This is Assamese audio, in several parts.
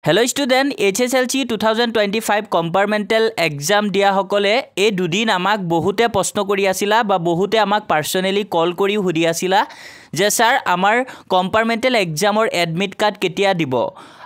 Hello student, HSLC 2025 compartmental exam dia hokole e dudin amak bohute proshno kori asila ba bohute amak personally call kori hudi asila je sir amar compartmental exam or admit card ketia dibo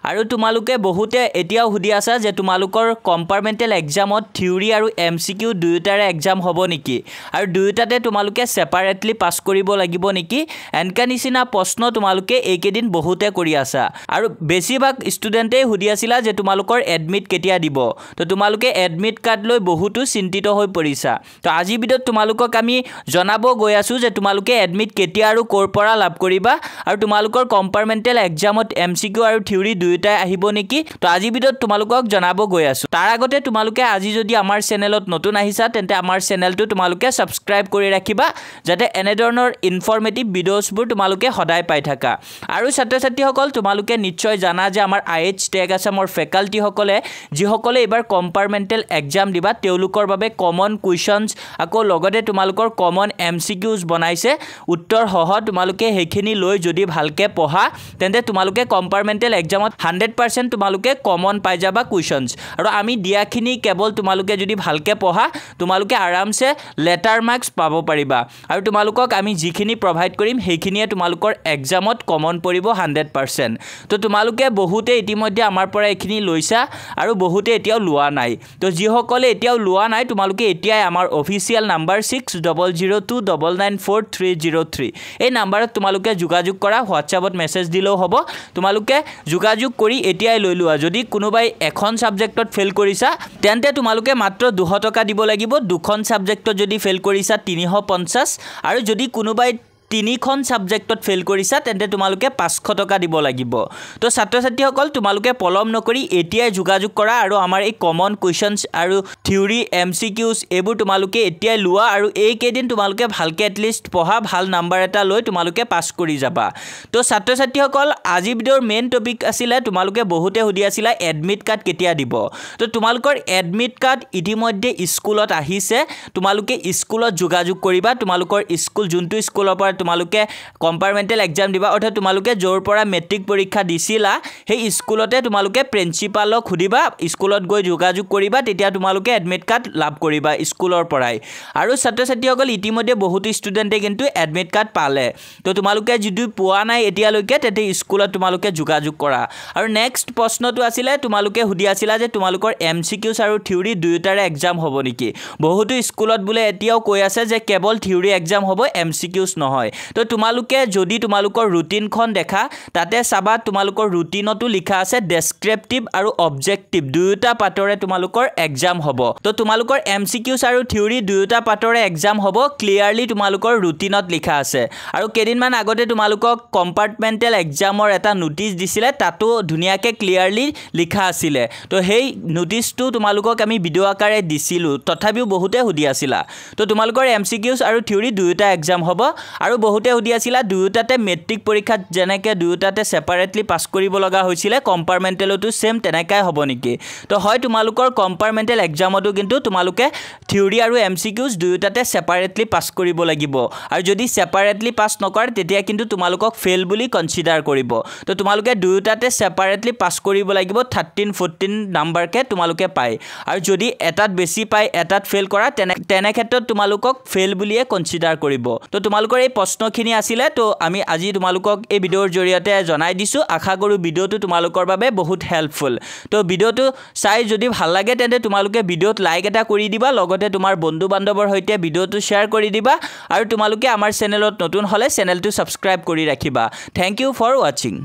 আৰু তোমালোকে বহুতে এতিয়াও হুদি আছে যে তোমালোকৰ কম্পাৰ্টমেন্টেল এক্সামত থিওৰি আৰু এমসিকিউ দুয়োটাৰে এক্সাম হ'ব নেকি আৰু দুয়োটাতে তোমালোকে সেপাৰেটলি পাস কৰিব লাগিব নেকি এনকা নিচিনা প্ৰশ্ন তোমালোকে এইকেদিন বহুতে কৰি আছা আৰু বেছিভাগ ষ্টুডেন্টে হুদি আছিলা যে তোমালোকৰ এডমিট কেতিয়া দিব তো তোমালোকে এডমিট কাৰ্ড লৈ বহুতো চিন্তিত হৈ পৰিছা তো আজি ভিডিঅ'ত তোমালোকক আমি জনাব গৈ আছো যে তোমালোকে এডমিট কেতিয়া আৰু কৰ পৰা লাভ কৰিবা আৰু তোমালোকৰ কম্পাৰ্টমেন্টেল এক্সামত এমসিকিউ আৰু থিওৰি দুয়োটাই আহিব নেকি তো আজি ভিডিঅ'ত তোমালোকক জনাব গৈ আছো তাৰ আগতে তোমালোকে আজি যদি আমাৰ চেনেলত নতুন আহিছা তেন্তে আমাৰ চেনেলটো তোমালোকে সাবস্ক্ৰাইব কৰি ৰাখিবা যাতে এনে ধৰণৰ ইনফৰমেটিভ ভিডিঅ'ছবোৰ তোমালোকে সদায় পাই থাকা আৰু ছাত্ৰ-ছাত্ৰীসকল তোমালোকে নিশ্চয় জানা যে আমাৰ আইএইচ টেগ আসামৰ ফেকাল্টি সকলে যিসকলে এবাৰ কম্পাৰ্টমেন্টেল এক্সাম দিবা তেওঁলোকৰ বাবে কমন কুৱেশ্যনছ আকৌ লগতে তোমালোকৰ কমন এমসিকিউজ বনাইছে উত্তৰ সহ তোমালোকে হেখিনি লৈ যদি ভালকে পঢ়া তেন্তে তোমালোকে কম্পাৰ্টমেন্টেল এক্সামত 100% তোমালোকে কমন পাই যাবা কুৱেশ্যনছ আৰু আমি দিয়াখিনি কেৱল তোমালোকে যদি ভালকে পঢ়া তোমালোকে আৰামছে লেটাৰ মাৰ্কস পাব পাৰিবা আৰু তোমালোকক আমি যিখিনি প্ৰভাইড কৰিম হেখিনিয়ে তোমালোকৰ এক্সামত কমন পৰিব 100% তো তোমালোকে বহুতে ইতিমধ্যে আমাৰ পৰা এখিনি লৈছা আৰু বহুতে এতিয়াও লোৱা নাই তো যিসকলে এতিয়াও লোৱা নাই তোমালোকে এতিয়াই আমাৰ অফিচিয়েল নাম্বাৰ 6002994303 এই নাম্বাৰত তোমালোকে যোগাযোগ কৰা হোৱাটছআপত মেছেজ দিলেও হ'ব তোমালোকে যোগাযোগ কৰি এতিয়াই লৈ লোৱা যদি কোনোবাই এখন সাবজেক্টত ফেল কৰিছা তেন্তে তোমালোকে মাত্ৰ 200 টকা দিব লাগিব দুখন সাবজেক্টত যদি ফেল কৰিছা 350 আৰু যদি কোনোবাই তিনিখন সাবজেক্টত ফেল কৰিছা তেন্তে তোমালোকে 500 টকা দিব লাগিব তো ছাত্ৰ-ছাত্ৰীসকল তোমালোকে পলম নকৰি এতিয়াই যোগাযোগ কৰা আৰু আমাৰ এই কমন কুৱেশ্যনছ আৰু থিওৰি এমসিকিউজ এবোৰ তোমালোকে এতিয়াই লোৱা আৰু এই কেদিন তোমালোকে ভালকে এটলিষ্ট পঢ়া ভাল নাম্বাৰ এটা লৈ তোমালোকে পাস কৰি যাবা তো ছাত্ৰ-ছাত্ৰীসকল আজি ভিডিঅ'ৰ মেইন টপিক আছিল তোমালোকে বহুতে হুদি আছিল এডমিট কাৰ্ড কেতিয়া দিব তো তোমালোকৰ এডমিট কাৰ্ড ইতিমধ্যে স্কুলত আহিছে তোমালোকে স্কুলত যোগাযোগ কৰিবা তোমালোকৰ স্কুল যোনটো স্কুলৰ পৰা তোমালোকে কম্পাৰ্টমেন্টেল এক্সাম দিবা অৰ্থাৎ তোমালোকে জোৰ পৰা মেট্ৰিক পৰীক্ষা দিছিলা সেই স্কুলতে তোমালোকে প্ৰিন্সিপালক খুদিবা স্কুলত গৈ যোগাযোগ কৰিবা তেতিয়া তোমালোকে এডমিট কাৰ্ড লাভ কৰিবা স্কুলৰ পৰাই আৰু ছাত্ৰ-ছাত্ৰীসকল ইতিমধ্যে বহুত ষ্টুডেন্টে কিন্তু এডমিট কাৰ্ড পালে তো তোমালোকে যদি পোৱা নাই এতিয়ালৈকে তেতে স্কুলত তোমালোকে যোগাযোগ কৰা আৰু নেক্সট প্ৰশ্নটো আছিল তোমালোকে হুদি আছিলা যে তোমালোকৰ এমসিকিউজ আৰু থিওৰি দুয়োটাৰে এক্সাম হ'ব নেকি বহুত স্কুলত বুলে এতিয়াও কৈ আছে যে কেৱল থিওৰি এক্সাম হ'ব এমসিকিউজ নহয় তো তোমালোকে যদি তোমালোকৰ ৰুটিনখন দেখা তাতে সাবা তোমালোকৰ ৰুটিনটো লিখা আছে ডেসক্ৰিপটিভ আৰু অবজেক্টিভ দুয়োটা পাটৰে তোমালোকৰ এক্সাম হ'ব তো তোমালোকৰ এমসিকিউজ আৰু থিওৰি দুয়োটা পাটৰে এক্সাম হ'ব ক্লিয়াৰলি তোমালোকৰ ৰুটিনত লিখা আছে আৰু কেদিনমান আগতে তোমালোকক কম্পাৰ্টমেন্টেল এক্সামৰ এটা নোটিস দিছিলে তাতো ধুনিয়াকে ক্লিয়াৰলি লিখা আছিল তো সেই নোটিসটো তোমালোকক আমি ভিডিও আকাৰে দিছিলো তথাপিও বহুতে হুদি আছিলা তো তোমালোকৰ এমসিকিউজ আৰু থিওৰি দুয়োটা এক্সাম হ'ব আৰু বহুতে হুদি আছিলা দুয়োটাতে মেট্ৰিক পৰীক্ষাত জেনেকে দুয়োটাতে সেপাৰেটলি পাস কৰিব লগা হৈছিল কম্পাৰ্টমেন্টেলটো সেম তেনেকাই হ'ব নেকি তো হয় তোমালোকৰ কম্পাৰ্টমেন্টেল এক্সামটো কিন্তু তোমালোকে থিওৰি আৰু এমসিকিউজ দুয়োটাতে সেপাৰেটলি পাস কৰিব লাগিব আৰু যদি সেপাৰেটলি পাস নকৰ তেতিয়া কিন্তু তোমালোকক ফেল বুলি কনসিডাৰ কৰিব তো তোমালোকে দুয়োটাতে সেপাৰেটলি পাস কৰিব লাগিব 13 14 নাম্বাৰকে তোমালোকে পাই আৰু যদি এটাত বেছি পাই এটাত ফেল কৰা তেনে ক্ষেত্ৰত তোমালোকক ফেল বুলিয়ে কনসিডাৰ কৰিব তো তোমালোকৰ এই প্ৰশ্নখিনি আছিল তো আমি আজি তোমালোকক এই ভিডিওৰ জৰিয়তে জনাই দিছো আশা কৰো ভিডিওটো তোমালোকৰ বাবে বহুত হেল্পফুল তো ভিডিওটো চাই যদি ভাল লাগে তেন্তে তোমালোকে ভিডিওত লাইক এটা কৰি দিবা লগতে তোমাৰ বন্ধু বান্ধৱৰ সৈতে ভিডিওটো শেয়াৰ কৰি দিবা আৰু তোমালোকে আমাৰ চেনেলত নতুন হলে চেনেলটো সাবস্ক্ৰাইব কৰি ৰাখিবা থ্যাংক ইউ ফৰ ওয়াচিং